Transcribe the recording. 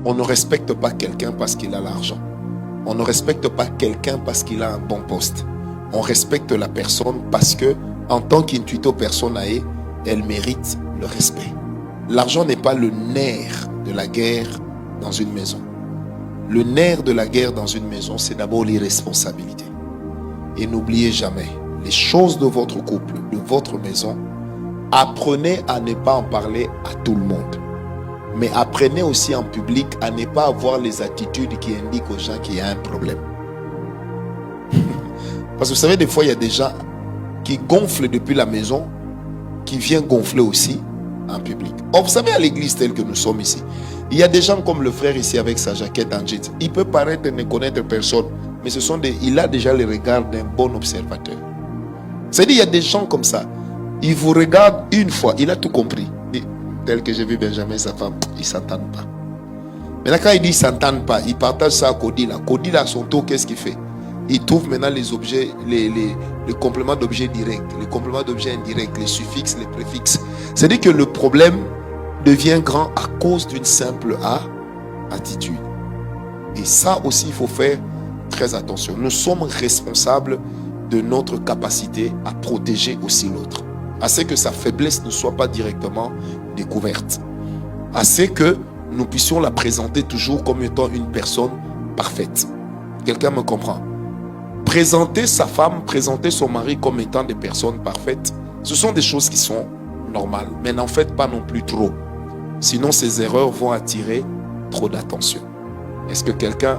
On ne respecte pas quelqu'un parce qu'il a l'argent. On ne respecte pas quelqu'un parce qu'il a un bon poste. On respecte la personne parce que, en tant qu'intuito personae, elle mérite le respect. L'argent n'est pas le nerf de la guerre dans une maison. Le nerf de la guerre dans une maison, c'est d'abord l'irresponsabilité. Et n'oubliez jamais, les choses de votre couple, de votre maison, apprenez à ne pas en parler à tout le monde. Mais apprenez aussi en public à ne pas avoir les attitudes qui indiquent aux gens qu'il y a un problème. Parce que vous savez, des fois, il y a des gens qui gonflent depuis la maison, qui viennent gonfler aussi en public. Or, vous savez, à l'église telle que nous sommes ici, il y a des gens comme le frère ici avec sa jaquette en jeans. Il peut paraître ne connaître personne, mais il a déjà le regard d'un bon observateur. C'est-à-dire, il y a des gens comme ça. Il vous regarde une fois, il a tout compris. Tel que j'ai vu Benjamin et sa femme, ils ne s'entendent pas. Maintenant, quand il dit ils ne s'entendent pas, il partage ça à Cody. Cody, à son tour, qu'est-ce qu'il fait? Il trouve maintenant les objets, les compléments d'objets directs, les compléments d'objets indirects, les suffixes, les préfixes. C'est-à-dire que le problème devient grand à cause d'une simple attitude. Et ça aussi, il faut faire très attention. Nous sommes responsables de notre capacité à protéger aussi l'autre. Assez que sa faiblesse ne soit pas directement découverte. Assez que nous puissions la présenter toujours comme étant une personne parfaite. Quelqu'un me comprend? Présenter sa femme, présenter son mari comme étant des personnes parfaites, ce sont des choses qui sont normales. Mais n'en faites pas non plus trop. Sinon, ces erreurs vont attirer trop d'attention. Est-ce que quelqu'un